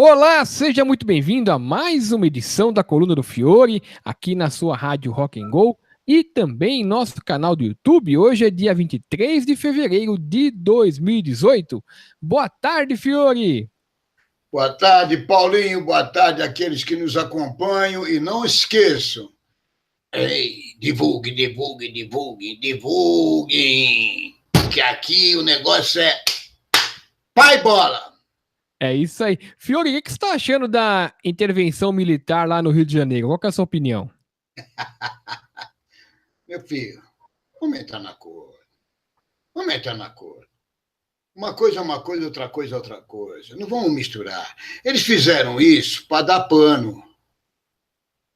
Olá, seja muito bem-vindo a mais uma edição da Coluna do Fiore, aqui na sua rádio Rock and Go e também em nosso canal do YouTube. Hoje é dia 23 de fevereiro de 2018. Boa tarde, Fiore! Boa tarde, Paulinho. Boa tarde àqueles que nos acompanham. E não esqueçam, divulgue, que aqui o negócio é pai bola. É isso aí. Fiore, o que você está achando da intervenção militar lá no Rio de Janeiro? Qual que é a sua opinião? Meu filho, vamos entrar na cor. Uma coisa é uma coisa, outra coisa é outra coisa. Não vamos misturar. Eles fizeram isso para dar pano.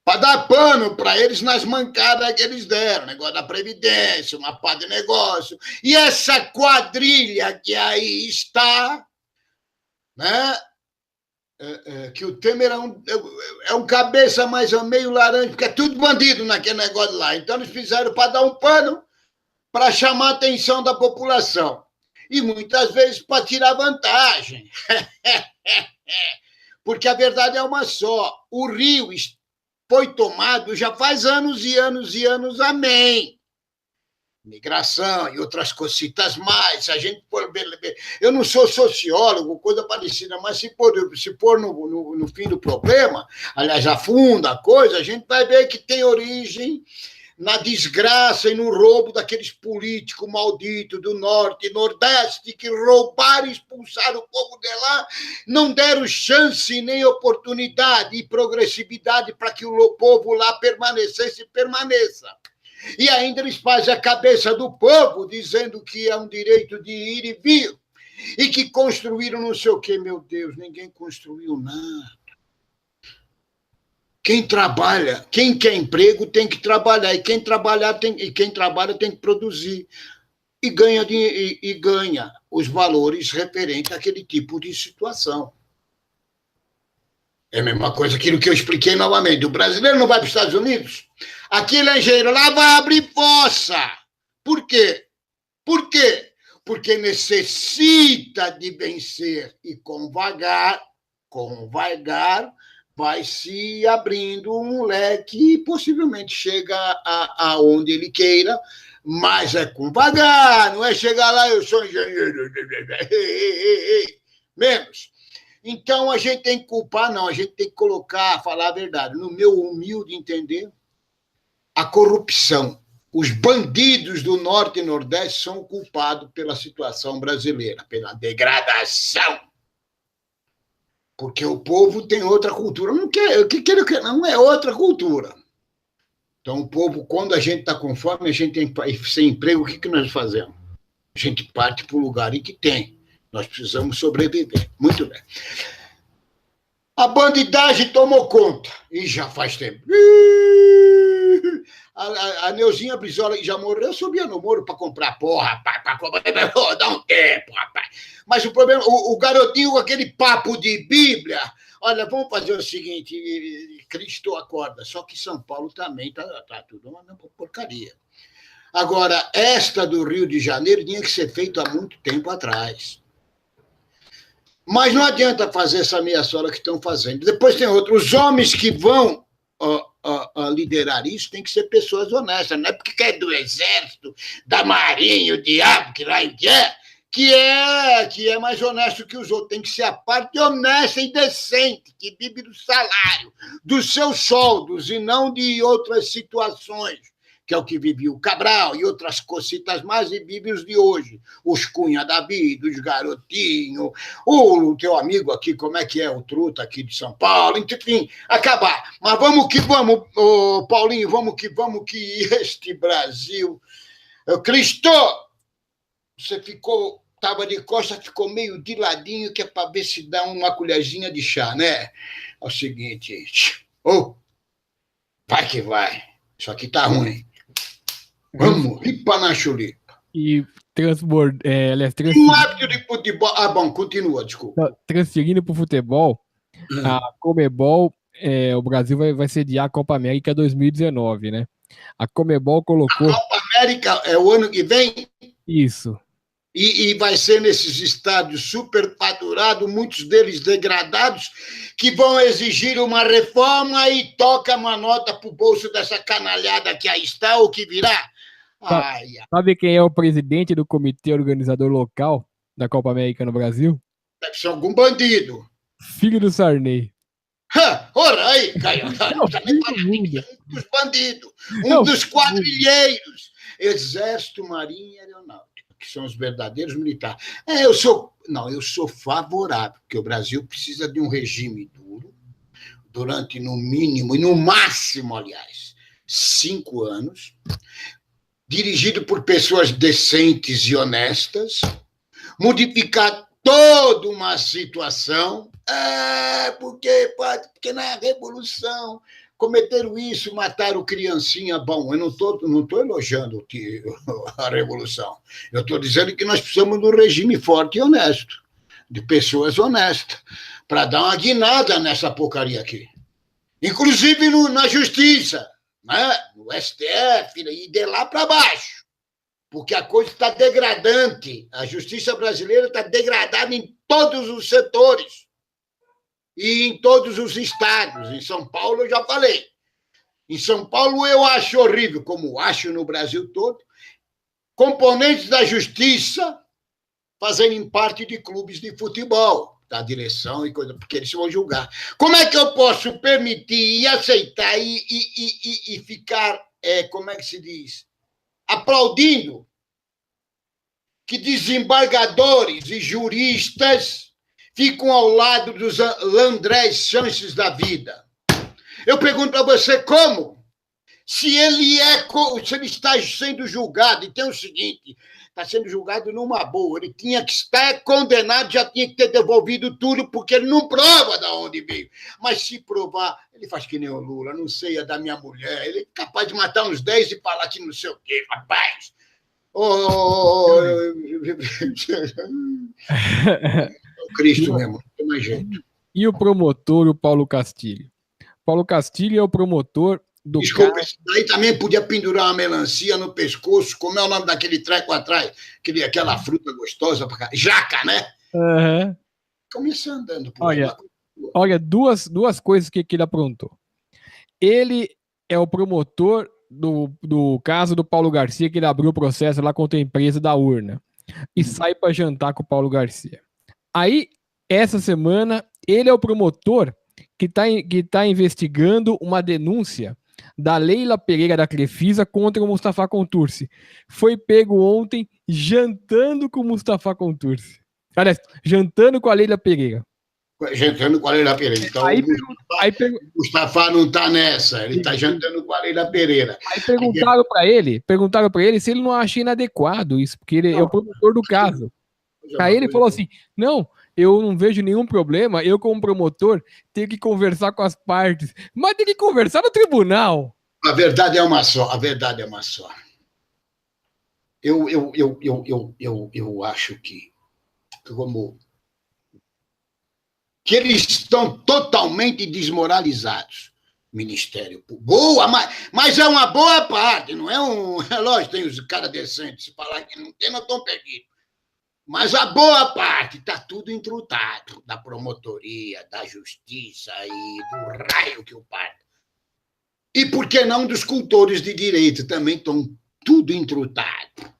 Para dar pano para eles nas mancadas que eles deram. Negócio da Previdência, uma pá de negócio. E essa quadrilha que aí está, né? Que o Temer é um cabeça mais ou meio laranja, porque é tudo bandido naquele negócio lá. Então eles fizeram para dar um pano, para chamar a atenção da população. E muitas vezes para tirar vantagem. Porque a verdade é uma só. O Rio foi tomado já faz anos e anos e anos, amém. Migração e outras cositas mais. Se a gente for... Eu não sou sociólogo, coisa parecida, mas se for no fim do problema, aliás, a fundo a coisa, a gente vai ver que tem origem na desgraça e no roubo daqueles políticos malditos do Norte e Nordeste que roubaram e expulsaram o povo de lá, não deram chance nem oportunidade e progressividade para que o povo lá permanecesse e permaneça. E ainda eles fazem a cabeça do povo dizendo que é um direito de ir e vir e que construíram não sei o quê. Meu Deus, ninguém construiu nada. Quem trabalha, quem quer emprego tem que trabalhar, e quem trabalha tem que produzir e ganha os valores referentes àquele tipo de situação. É a mesma coisa aquilo que eu expliquei novamente. O brasileiro não vai para os Estados Unidos? Aquele engenheiro lá vai abrir fossa. Por quê? Porque necessita de vencer e com vagar, vai se abrindo um leque e possivelmente chega aonde ele queira, mas é com vagar, não é chegar lá, eu sou engenheiro. Menos. Então, a gente tem que culpar, não, a gente tem que colocar, falar a verdade. No meu humilde entender, a corrupção. Os bandidos do Norte e Nordeste são culpados pela situação brasileira, pela degradação. Porque o povo tem outra cultura. Não é outra cultura. Então, o povo, quando a gente está com fome, a gente tem sem emprego, o que nós fazemos? A gente parte para o lugar em que tem. Nós precisamos sobreviver. Muito bem. A bandidagem tomou conta. E já faz tempo. A Neuzinha Brizola já morreu. Eu subia no muro para comprar porra, rapaz. Dá um tempo, rapaz. Mas o problema, o garotinho com aquele papo de Bíblia. Olha, vamos fazer o seguinte. Cristo acorda. Só que São Paulo também tá tudo uma porcaria. Agora, esta do Rio de Janeiro tinha que ser feita há muito tempo atrás. Mas não adianta fazer essa meia-sola que estão fazendo. Depois tem outros. Os homens que vão liderar isso têm que ser pessoas honestas. Não é porque é do Exército, da Marinha, o diabo, que lá em que é mais honesto que os outros. Tem que ser a parte honesta e decente, que vive do salário, dos seus soldos, e não de outras situações, que é o que vive o Cabral e outras cositas mais, e vive os de hoje. Os Cunha da vida, os garotinhos, o teu amigo aqui, como é que é, o Truta aqui de São Paulo, enfim, acabar. Mas vamos que vamos, Paulinho, vamos que este Brasil... Cristo, você estava de costas, ficou meio de ladinho, que é para ver se dá uma colherzinha de chá, né? É o seguinte, vai que vai, isso aqui tá ruim. Vamos, ripa na chulipa. E um hábito de futebol. Ah, bom, continua, desculpa. Transferindo para o futebol, a Conmebol, o Brasil vai sediar a Copa América 2019, né? A Conmebol colocou... A Copa América é o ano que vem? Isso. E vai ser nesses estádios superfaturados estruturados, muitos deles degradados, que vão exigir uma reforma e toca uma nota para o bolso dessa canalhada que aí está ou que virá. Sabe quem é o presidente do comitê organizador local da Copa América no Brasil? Deve ser algum bandido. Filho do Sarney. Ora, aí, Caio, não tá nem falando aqui, um dos bandidos, dos quadrilheiros. Exército, Marinha e Aeronáutica, que são os verdadeiros militares. Eu sou favorável, porque o Brasil precisa de um regime duro, durante, no mínimo, e no máximo, aliás, 5 anos, dirigido por pessoas decentes e honestas, modificar toda uma situação, porque na Revolução cometeram isso, mataram criancinha. Bom, eu não estou elogiando a Revolução. Eu estou dizendo que nós precisamos de um regime forte e honesto, de pessoas honestas, para dar uma guinada nessa porcaria aqui. Inclusive na Justiça, né? No STF, e de lá para baixo. Porque a coisa está degradante. A justiça brasileira está degradada em todos os setores e em todos os estados. Em São Paulo, eu já falei. Em São Paulo, eu acho horrível, como acho no Brasil todo, componentes da justiça fazerem parte de clubes de futebol, da direção e coisa, porque eles vão julgar. Como é que eu posso permitir e aceitar e ficar, como é que se diz, aplaudindo que desembargadores e juristas ficam ao lado dos Landrés Chances da vida? Eu pergunto para você como? Se ele está sendo julgado, e tem o seguinte, está sendo julgado numa boa, ele tinha que estar condenado, já tinha que ter devolvido tudo, porque ele não prova de onde veio. Mas se provar, ele faz que nem o Lula, não sei, é da minha mulher, ele é capaz de matar uns 10 e falar que não sei o quê, rapaz. Cristo mesmo, não tem mais jeito. E o promotor, o Paulo Castilho? Paulo Castilho é o promotor do... Desculpa, esse daí também podia pendurar uma melancia no pescoço. Como é o nome daquele treco atrás? Aquela fruta gostosa pra cá. Jaca, né? Uhum. Começou andando por Olha, duas coisas que ele aprontou. Ele é o promotor do caso do Paulo Garcia, que ele abriu o processo lá contra a empresa da urna. E sai para jantar com o Paulo Garcia. Aí, essa semana, ele é o promotor que tá investigando uma denúncia da Leila Pereira da Crefisa contra o Mustafa Contursi. Foi pego ontem jantando com o Mustafa Contursi. Aliás, jantando com a Leila Pereira. Jantando com a Leila Pereira. Então, o Mustafa não está nessa, ele está jantando com a Leila Pereira. Aí perguntaram para ele se ele não acha inadequado isso, porque ele é o promotor do caso. Aí ele falou assim, não, eu não vejo nenhum problema, eu como promotor tenho que conversar com as partes, mas tem que conversar no tribunal. A verdade é uma só, Eu acho que eles estão totalmente desmoralizados. Ministério Público. Boa, mas é uma boa parte, não é um... É lógico, tem os caras decentes, se falar que não tem, não estão perdidos. Mas a boa parte está tudo entrutado, da promotoria, da justiça e do raio que o parta. E por que não dos cultores de direito também estão tudo entrutado?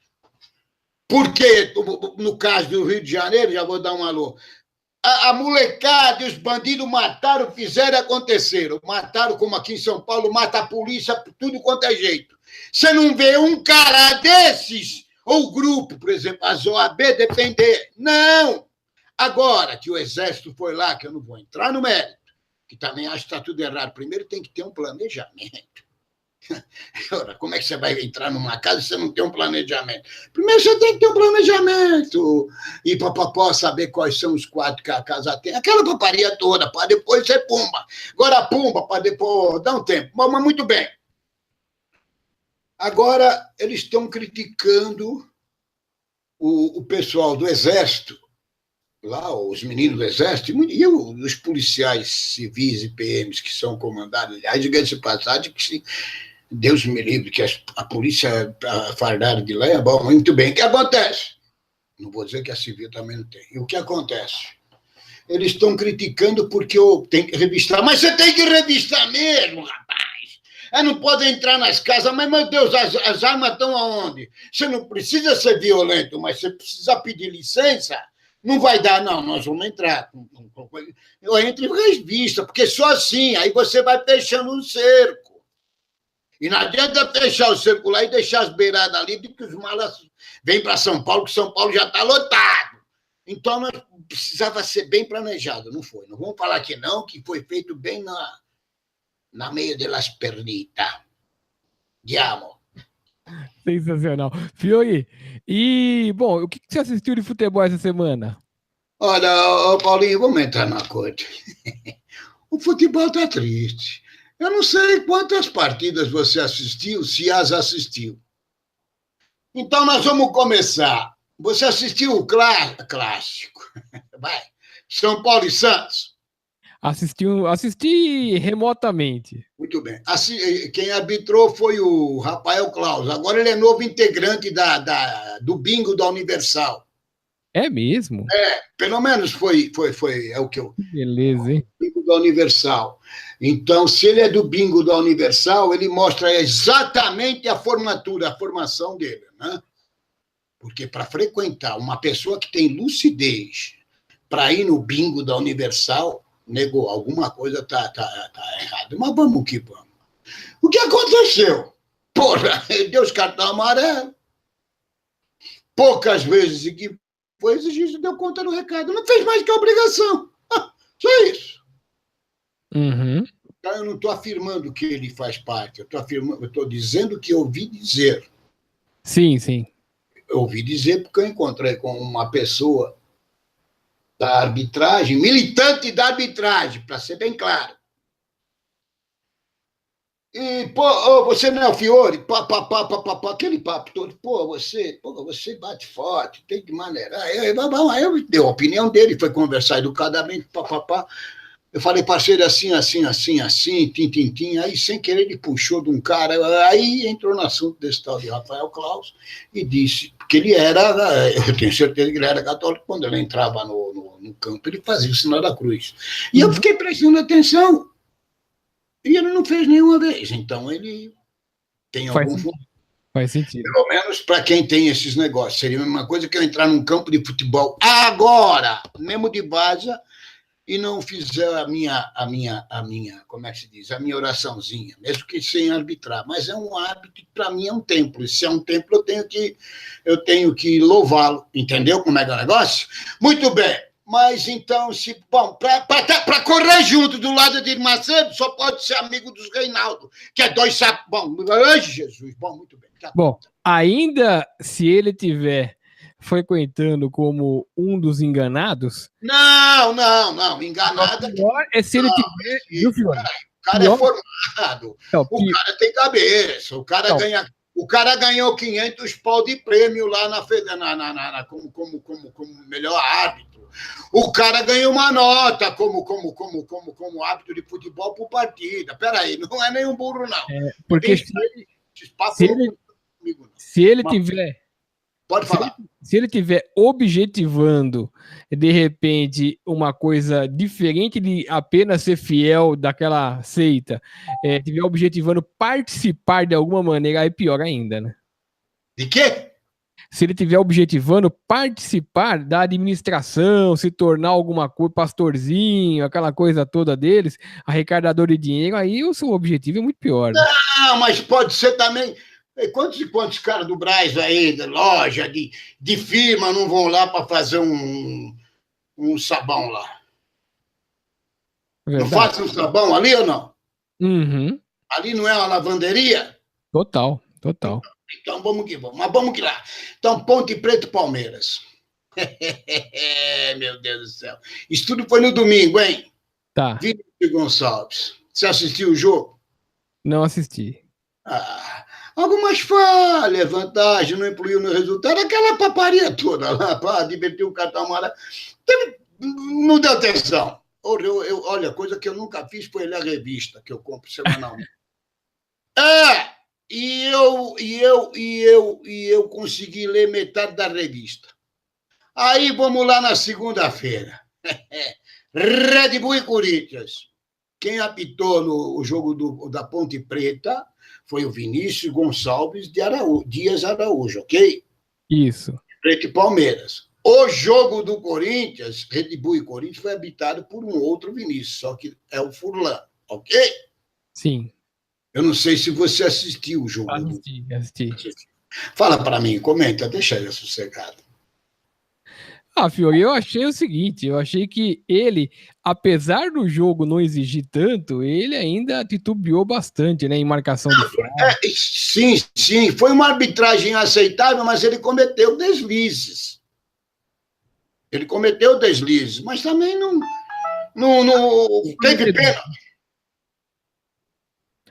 Porque, no caso do Rio de Janeiro, já vou dar um alô, a molecada e os bandidos mataram, fizeram e aconteceram. Mataram, como aqui em São Paulo, mata a polícia por tudo quanto é jeito. Você não vê um cara desses... Ou o grupo, por exemplo, as OAB defender. Não! Agora que o Exército foi lá, que eu não vou entrar no mérito, que também acho que está tudo errado. Primeiro tem que ter um planejamento. Ora, como é que você vai entrar numa casa se você não tem um planejamento? Primeiro você tem que ter um planejamento. E papapó, saber quais são os quadros que a casa tem. Aquela paparia toda, para depois você pumba. Agora pumba, para depois... Dá um tempo. Mas muito bem. Agora, eles estão criticando o pessoal do Exército, lá, os meninos do Exército, e os policiais civis e PMs que são comandados. Aliás, diga-se de passagem, que Deus me livre, que a polícia fardada de lei é bom, muito bem. O que acontece? Não vou dizer que a civil também não tem. E o que acontece? Eles estão criticando porque eu tenho que revistar. Mas você tem que revistar mesmo, rapaz. Não pode entrar nas casas. Mas, meu Deus, as armas estão aonde? Você não precisa ser violento, mas você precisa pedir licença. Não vai dar, não. Nós vamos entrar. Eu entro em revista, porque só assim, aí você vai fechando um cerco. E não adianta fechar o cerco lá e deixar as beiradas ali, porque os malas vêm para São Paulo, que São Paulo já está lotado. Então, nós precisava ser bem planejado, não foi? Não vamos falar que não, que foi feito bem na meio das pernitas. Diamo. Sensacional. Fiore, e, bom, o que você assistiu de futebol essa semana? Olha, Paulinho, vamos entrar na coisa. O futebol está triste. Eu não sei quantas partidas você assistiu, se as assistiu. Então, nós vamos começar. Você assistiu o clássico? Vai. São Paulo e Santos? Assisti remotamente. Muito bem. Quem arbitrou foi o Rafael Claus. Agora ele é novo integrante do bingo da Universal. É mesmo? Pelo menos foi é o que eu... Beleza, hein? Bingo da Universal. Então, se ele é do bingo da Universal, ele mostra exatamente a formação dele, né? Porque para frequentar uma pessoa que tem lucidez para ir no bingo da Universal, negou, alguma coisa tá errada. Mas vamos que vamos. O que aconteceu? Porra, ele deu os cartão amarelo. Poucas vezes em que foi exigido, deu conta do recado. Não fez mais que a obrigação. Só isso. Uhum. Então, eu não estou afirmando que ele faz parte. Eu estou dizendo que eu ouvi dizer. Sim, sim. Eu ouvi dizer porque eu encontrei com uma pessoa da arbitragem, militante da arbitragem, para ser bem claro. E, pô, você não é o Fiore? Aquele papo todo. Você bate forte, tem que maneirar. Eu deu a opinião dele, foi conversar educadamente, Eu falei, parceiro, assim, tim. Aí, sem querer, ele puxou de um cara. Aí entrou no assunto desse tal de Rafael Claus e disse que ele era, eu tenho certeza que ele era católico, quando ele entrava no campo, ele fazia o sinal da cruz. E eu fiquei prestando atenção. E ele não fez nenhuma vez. Então, ele tem algum fundo. Faz sentido. Pelo menos para quem tem esses negócios. Seria a mesma coisa que eu entrar num campo de futebol agora, mesmo de várzea, e não fizer a minha, como é que se diz? A minha oraçãozinha, mesmo que sem arbitrar. Mas é um hábito, para mim é um templo. E se é um templo, eu tenho que louvá-lo. Entendeu como é que é o negócio? Muito bem. Mas então, para correr junto do lado de Macedo, só pode ser amigo dos Reinaldo, que é dois sapos. Bom, ai, Jesus, bom, muito bem. Bom, ainda se ele tiver frequentando como um dos enganados. Não, enganado. O pior é se ele tiver. Viu, Fiore? O cara é formado, o cara tem cabeça, o cara ganhou 500 pau de prêmio lá como melhor árbitro. O cara ganhou uma nota como árbitro de futebol por partida. Peraí, não é nenhum burro, não. Porque se ele tiver. Pode falar. Se ele tiver objetivando, de repente, uma coisa diferente de apenas ser fiel daquela seita, tiver objetivando participar de alguma maneira, aí pior ainda, né? De quê? Se ele tiver objetivando participar da administração, se tornar alguma coisa, pastorzinho, aquela coisa toda deles, arrecadador de dinheiro, aí o seu objetivo é muito pior. Né? Não, mas pode ser também. Quantos e quantos caras do Brás aí, de loja, de firma, não vão lá para fazer um sabão lá? Verdade. Não fazem um sabão ali ou não? Uhum. Ali não é uma lavanderia? Total. Então vamos que vamos. Mas vamos que lá. Então, Ponte Preta e Palmeiras. Meu Deus do céu. Isso tudo foi no domingo, hein? Tá. Vinícius Gonçalves. Você assistiu o jogo? Não assisti. Algumas falhas, vantagem, não influiu no resultado, aquela paparia toda lá, para divertir o cartão amarelo. Não deu atenção. Olha, coisa que eu nunca fiz foi ler a revista que eu compro semanalmente. E eu consegui ler metade da revista. Aí vamos lá na segunda-feira. Red Bull e Corinthians. Quem apitou no jogo da Ponte Preta foi o Vinícius Gonçalves Dias Araújo, ok? Isso. Preto e Palmeiras. O jogo do Corinthians, Red Bull e Corinthians, foi habitado por um outro Vinícius, só que é o Furlan, ok? Sim. Eu não sei se você assistiu o jogo. Assisti. Fala para mim, comenta, deixa eu sossegado. Fiori, eu achei o seguinte, eu achei que ele, apesar do jogo não exigir tanto, ele ainda titubeou bastante, né, em marcação de falta. Sim, foi uma arbitragem aceitável, mas ele cometeu deslizes. Mas também não teve pênalti.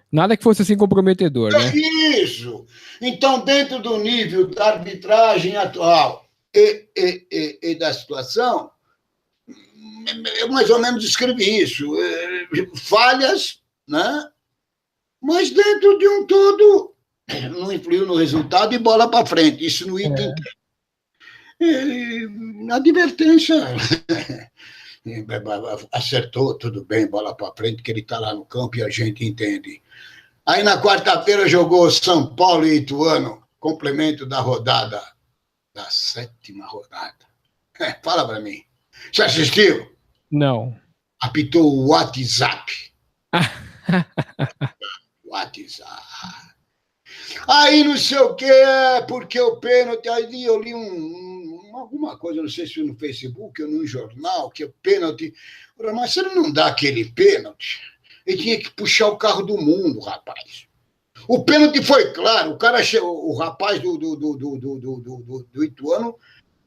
Nada que fosse assim comprometedor, né? Isso. Então, dentro do nível da arbitragem atual e da situação, eu mais ou menos descrevi isso. Falhas, né? Mas dentro de um todo, não influiu no resultado e bola para frente. Isso no item. Advertência. Acertou, tudo bem, bola para frente, que ele está lá no campo e a gente entende. Aí na quarta-feira jogou São Paulo e Ituano, complemento da rodada, da 7ª rodada. Fala para mim. Você assistiu? Não. Apitou o WhatsApp. Aí não sei o que, porque o pênalti, aí eu li alguma coisa, não sei se no Facebook ou no jornal, que o pênalti. Mas se ele não dá aquele pênalti, ele tinha que puxar o carro do mundo, rapaz. O pênalti foi claro, o rapaz do Ituano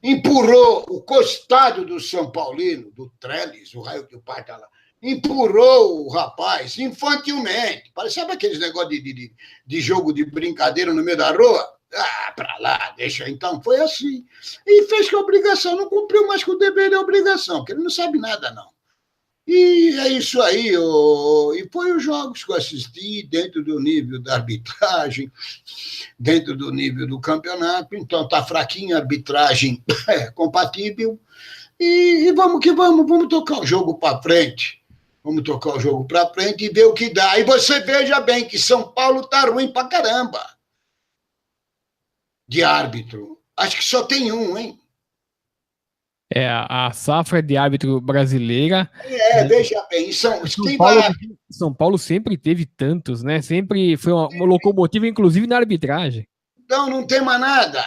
empurrou o costado do São Paulino, do Trellis, o raio que o pai está lá, empurrou o rapaz infantilmente. Sabe aqueles negócios de jogo de brincadeira no meio da rua? Pra lá, deixa. Então, foi assim. E fez com a obrigação, não cumpriu mais com o dever e a obrigação, porque ele não sabe nada, não. E é isso aí. E foi os jogos que eu assisti dentro do nível da arbitragem, dentro do nível do campeonato. Então, está fraquinha a arbitragem, compatível. E vamos que vamos tocar o jogo para frente. Vamos tocar o jogo para frente e ver o que dá. E você veja bem que São Paulo está ruim para caramba de árbitro. Acho que só tem um, hein? A safra de árbitro brasileira. Veja bem. São Paulo sempre teve tantos, né? Sempre foi uma locomotiva, inclusive na arbitragem. Então, não tem mais nada.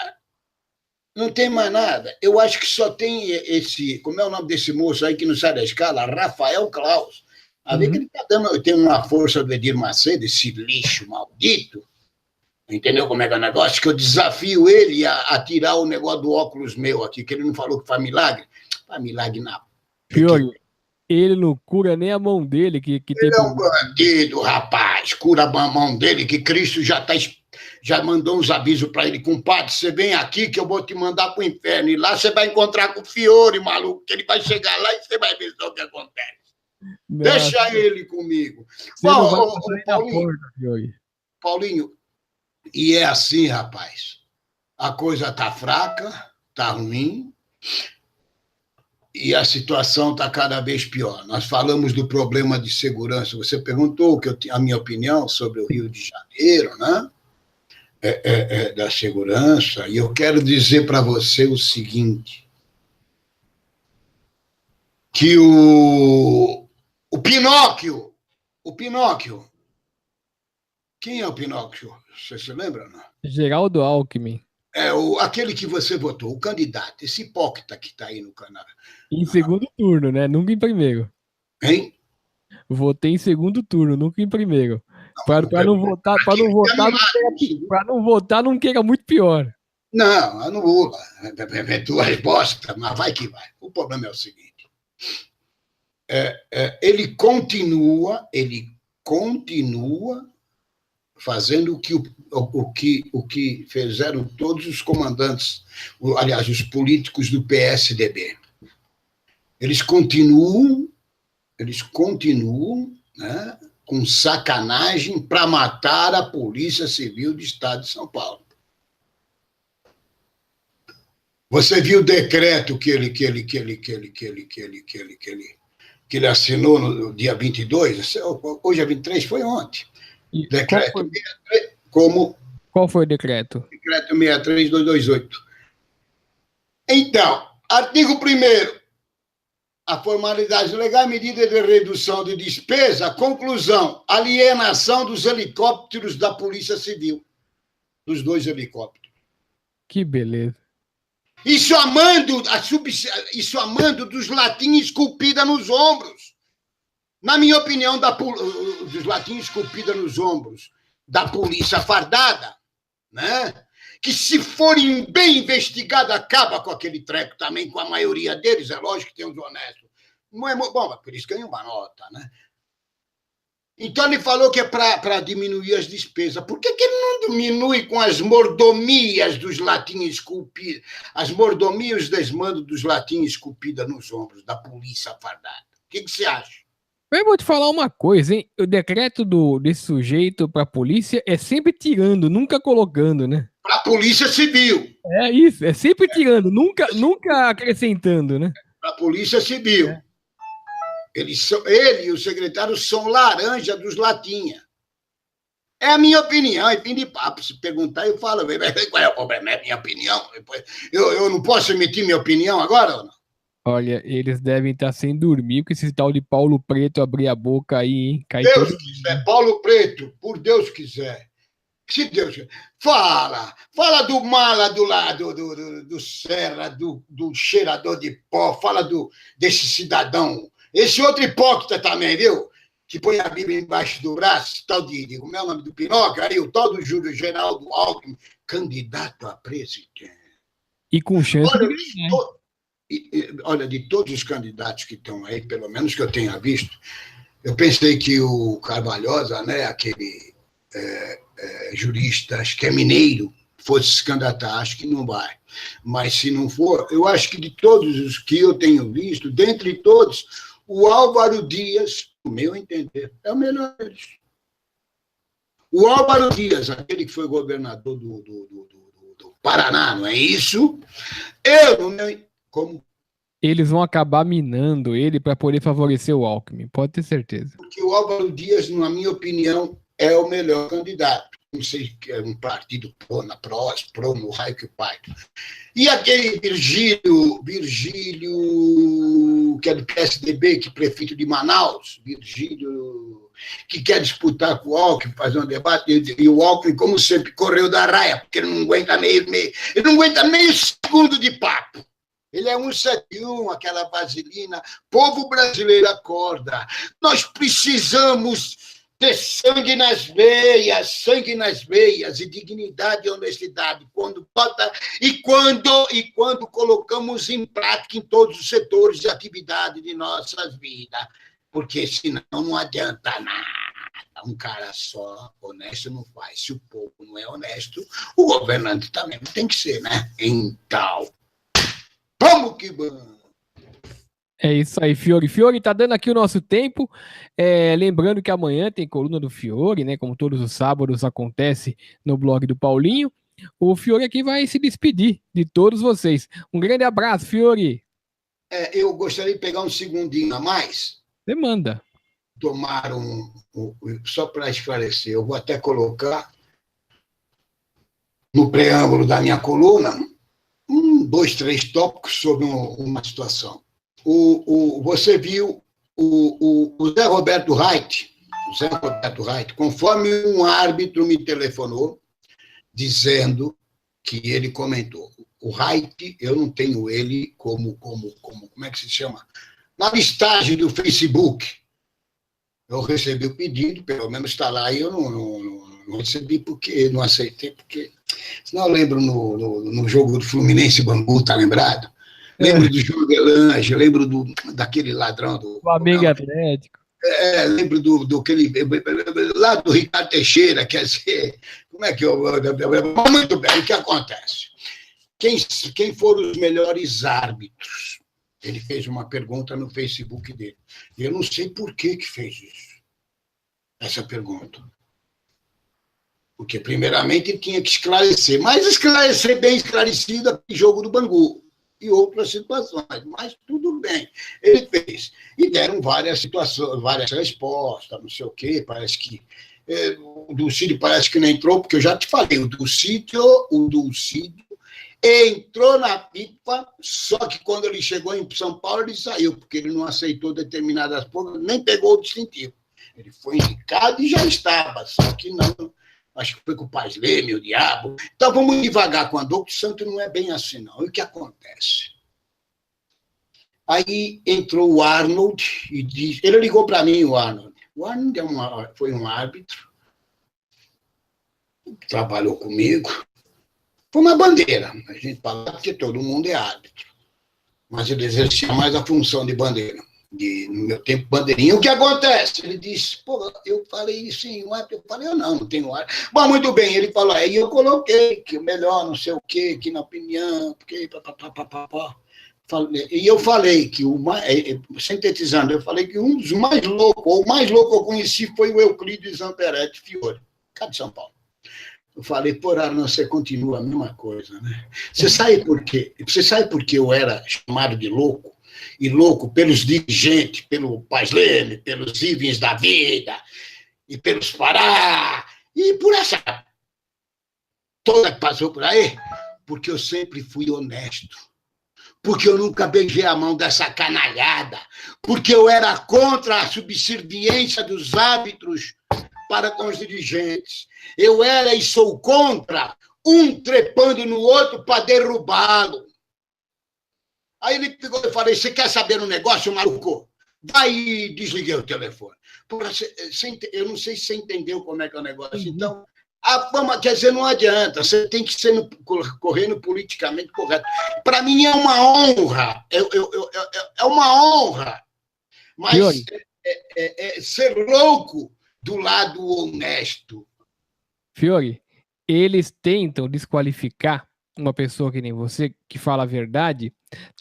Não tem mais nada. Eu acho que só tem esse. Como é o nome desse moço aí que não sai da escala? Rafael Claus. A ver que ele tá dando. Tem uma força do Edir Macedo, esse lixo maldito. Entendeu como é que é o negócio? Que eu desafio ele a tirar o negócio do óculos meu aqui, que ele não falou que faz milagre. Faz milagre na. Pior, ele não cura nem a mão dele. Que ele é um bandido, rapaz. Cura a mão dele, que Cristo já mandou uns avisos para ele. Compadre, você vem aqui que eu vou te mandar pro inferno. E lá você vai encontrar com o Fiore, maluco, que ele vai chegar lá e você vai ver só o que acontece. Nossa. Deixa ele comigo. Paulinho, e é assim, rapaz. A coisa tá fraca, tá ruim, e a situação está cada vez pior. Nós falamos do problema de segurança. Você perguntou a minha opinião sobre o Rio de Janeiro, né? Da segurança, e eu quero dizer para você o seguinte, que o Pinóquio, quem é o Pinóquio? Você se lembra, não? Geraldo Alckmin. Aquele que você votou, o candidato, esse hipócrita que está aí no canal. Em segundo turno, né? Nunca em primeiro. Hein? Votei em segundo turno, nunca em primeiro. Para não votar, não queira muito pior. Não, anula. É tua resposta, mas vai que vai. O problema é o seguinte. Ele continua fazendo o que fizeram todos os comandantes, aliás, os políticos do PSDB. Eles continuam, né, com sacanagem para matar a Polícia Civil do Estado de São Paulo. Você viu o decreto que ele que ele assinou no dia 22, hoje é 23, foi ontem. Decreto 63, Qual foi o decreto? Decreto 63228. Então, artigo 1º, a formalidade legal, medida de redução de despesa, conclusão, alienação dos helicópteros da Polícia Civil, dos 2 helicópteros. Que beleza. Isso amando dos latinhas esculpida nos ombros. Na minha opinião, dos latinhas esculpida nos ombros da polícia fardada, né? Que, se forem bem investigados, acaba com aquele treco também, com a maioria deles, é lógico que tem uns honestos. Não é bom, mas por isso ganha uma nota, né? Então, ele falou que é para diminuir as despesas. Por que ele não diminui com as mordomias dos latinhas esculpidas, as mordomias e os desmandos dos latinhas esculpidas nos ombros da polícia fardada? O que você acha? Eu vou te falar uma coisa, hein? O decreto desse sujeito para a polícia é sempre tirando, nunca colocando, né? Para a Polícia Civil. É isso, é sempre tirando, nunca acrescentando, né? Para a Polícia Civil. É. Ele e o secretário são laranja dos latinha. É a minha opinião, é fim de papo. Se perguntar, eu falo, qual é o problema? É minha opinião. Eu não posso emitir minha opinião agora ou não? Olha, eles devem estar sem dormir com esse tal de Paulo Preto abrir a boca aí, hein? Deus quiser, Paulo Preto, por Deus quiser. Se Deus quiser. Fala do mala do lado do Serra, do cheirador de pó, fala desse cidadão. Esse outro hipócrita também, viu? Que põe a Bíblia embaixo do braço, tal de como é o nome do Pinóquio, aí o tal do Júlio Geraldo Alckmin, candidato a presidente. E com chance olha, de todos os candidatos que estão aí, pelo menos que eu tenha visto, eu pensei que o Carvalhosa, né, aquele jurista, acho que é mineiro, fosse se candidatar, acho que não vai. Mas se não for, eu acho que de todos os que eu tenho visto, dentre todos, o Álvaro Dias, no meu entender, é o melhor deles. O Álvaro Dias, aquele que foi governador do Paraná, não é isso? Como? Eles vão acabar minando ele para poder favorecer o Alckmin, pode ter certeza. Porque o Álvaro Dias, na minha opinião, é o melhor candidato. Não sei que é um partido pro no raio que o pai. E aquele Virgílio, que é do PSDB, que é prefeito de Manaus, Virgílio, que quer disputar com o Alckmin, fazer um debate, e o Alckmin, como sempre, correu da raia, porque ele não aguenta meio segundo de papo. Ele é 171, aquela vaselina. Povo brasileiro, acorda. Nós precisamos ter sangue nas veias e dignidade e honestidade quando colocamos em prática em todos os setores de atividade de nossas vidas, porque senão não adianta nada. Um cara só honesto não faz. Se o povo não é honesto, o governante também não tem que ser, né? Então, vamos que vamos! É isso aí, Fiore. Fiore, tá dando aqui o nosso tempo. Lembrando que amanhã tem coluna do Fiore, né? Como todos os sábados acontece no blog do Paulinho. O Fiore aqui vai se despedir de todos vocês. Um grande abraço, Fiore. Eu gostaria de pegar um segundinho a mais. Você manda. Tomar só para esclarecer, eu vou até colocar no preâmbulo da minha coluna 2, 3 tópicos sobre uma situação. Você viu o Zé Roberto Reit, conforme um árbitro me telefonou, dizendo que ele comentou. O Reit, eu não tenho ele como é que se chama? Na listagem do Facebook. Eu recebi o pedido, pelo menos está lá, e eu não recebi porque não aceitei, porque senão eu lembro no jogo do Fluminense Bangu, tá lembrado? Lembro do João Avelange, lembro daquele ladrão do Flamengo Atlético. Lembro aquele lá do Ricardo Teixeira, quer dizer, como é que eu. Muito bem, o que acontece? Quem foram os melhores árbitros? Ele fez uma pergunta no Facebook dele. Eu não sei por que fez isso, essa pergunta. Porque, primeiramente, ele tinha que esclarecer, mas esclarecer bem esclarecido aquele jogo do Bangu. e outras situações, mas tudo bem, ele fez. E deram várias situações, várias respostas, não sei o quê, parece que o Dulcídio parece que não entrou, porque eu já te falei, o Dulcídio entrou na pipa, só que quando ele chegou em São Paulo, ele saiu, porque ele não aceitou determinadas coisas, nem pegou o distintivo. Ele foi indicado e já estava, só que não, acho que foi com o Paz Leme, o diabo. Então vamos devagar com a Doutor Santo, não é bem assim, não. E o que acontece? Aí entrou o Arnold e disse, ele ligou para mim, o Arnold. O Arnold foi um árbitro, trabalhou comigo. Foi uma bandeira. A gente fala que todo mundo é árbitro. Mas ele exercia mais a função de bandeira. No meu tempo, bandeirinha. O que acontece? Ele disse, pô, eu falei sim, o árbitro. Eu falei, eu não tenho árbitro. Bom, muito bem. Ele falou, aí eu coloquei que o melhor, não sei o quê, que na opinião, porque papapá. E eu falei que, sintetizando, eu falei que um dos mais loucos, ou o mais louco que eu conheci foi o Euclides Zamperetti Fiore, cá de São Paulo. Eu falei, porra, você continua a mesma coisa, né? Você sabe por quê? Você sabe por que eu era chamado de louco? E louco pelos dirigentes, pelo Paz Leme, pelos Ivens da vida, e pelos Pará, e por essa toda que passou por aí, porque eu sempre fui honesto. Porque eu nunca beijei a mão dessa canalhada, porque eu era contra a subserviência dos árbitros para com os dirigentes. Eu era e sou contra um trepando no outro para derrubá-lo. Aí ele pegou e falei, você quer saber um negócio, maluco? Vai e desliguei o telefone. Eu não sei se você entendeu como é que é o negócio. Então, a fama, quer dizer, não adianta. Você tem que ser correndo politicamente correto. Para mim é uma honra. É uma honra. Mas ser louco do lado honesto. Fiore, eles tentam desqualificar uma pessoa que nem você, que fala a verdade,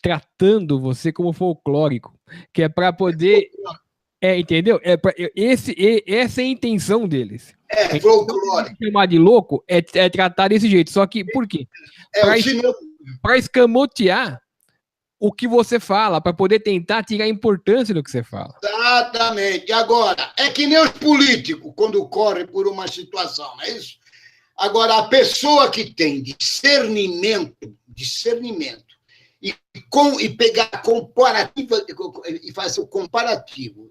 tratando você como folclórico, que é para poder... entendeu? Essa é a intenção deles. Folclórico. Chamar de louco é tratar desse jeito. Só que, por quê? Para escamotear o que você fala, para poder tentar tirar a importância do que você fala. Exatamente. Agora, é que nem os políticos, quando correm por uma situação, não é isso? Agora, a pessoa que tem discernimento, e pegar comparativa, e fazer o comparativo.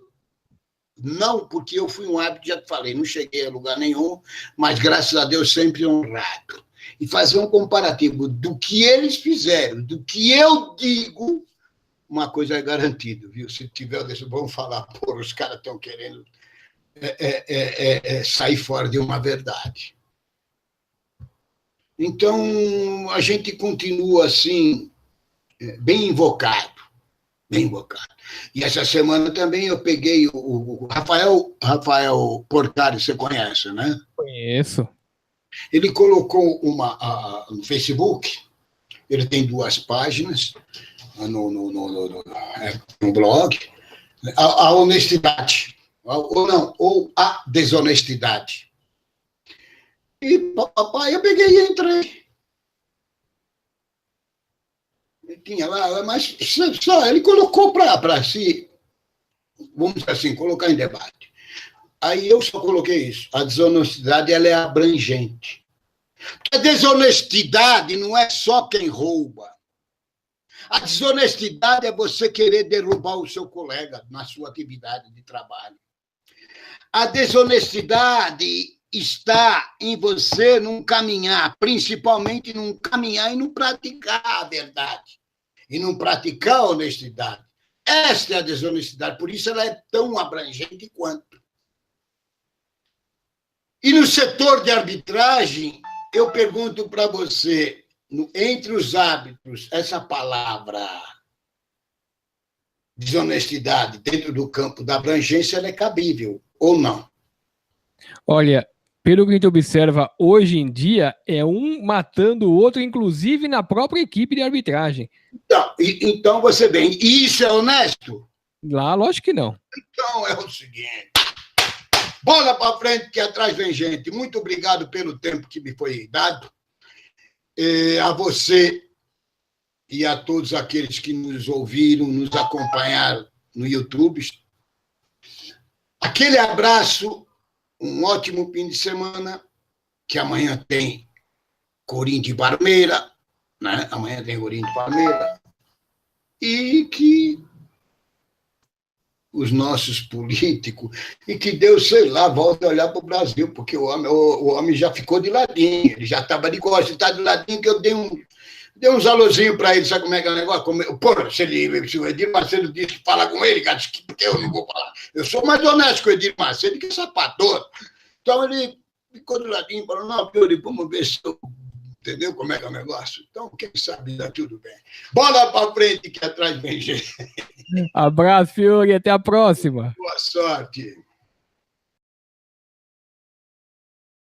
Não, porque eu fui um árbitro, já te falei, não cheguei a lugar nenhum, mas graças a Deus sempre honrado. E fazer um comparativo do que eles fizeram, do que eu digo, uma coisa é garantida, viu? Se tiver desse, vamos falar, porra, os caras estão querendo sair fora de uma verdade. Então, a gente continua assim, bem invocado. E essa semana também eu peguei o Rafael Porcari, você conhece, né? Conheço. Ele colocou no Facebook, ele tem 2 páginas no blog, a honestidade, ou a desonestidade. E papai, eu peguei e entrei. Ele tinha lá, mas só ele colocou para si, vamos dizer assim, colocar em debate. Aí eu só coloquei isso. A desonestidade ela é abrangente. Porque a desonestidade não é só quem rouba. A desonestidade é você querer derrubar o seu colega na sua atividade de trabalho. A desonestidade está em você não caminhar, principalmente não caminhar e não praticar a verdade. E não praticar a honestidade. Esta é a desonestidade, por isso ela é tão abrangente quanto. E no setor de arbitragem, eu pergunto para você, entre os árbitros, essa palavra desonestidade dentro do campo da abrangência, ela é cabível ou não? Olha, pelo que a gente observa hoje em dia, é um matando o outro, inclusive na própria equipe de arbitragem. Então você vem, e isso é honesto? Lá, lógico que não. Então é o seguinte, bola para frente que atrás vem gente. Muito obrigado pelo tempo que me foi dado. A você e a todos aqueles que nos ouviram, nos acompanharam no YouTube. Aquele abraço, um ótimo fim de semana, que amanhã tem Corinthians e Palmeiras, né? Amanhã tem Corinthians e Palmeiras, e que os nossos políticos, e que Deus, sei lá, volte a olhar para o Brasil, porque o homem já ficou de ladinho, ele já estava de costas, está de ladinho, que eu dei uns alôzinhos para ele, sabe como é que é o negócio? Porra, se o Edir Macedo disse que fala com ele, cara, porque eu não vou falar. Eu sou mais honesto com o Edir Macedo, que é sapator. Então ele ficou de ladinho, falou, não, Fiore, vamos ver se eu... Entendeu como é que é o negócio? Então, quem sabe, dá tudo bem. Bola para frente, que atrás vem gente. Abraço, Fiore, até a próxima. Boa sorte.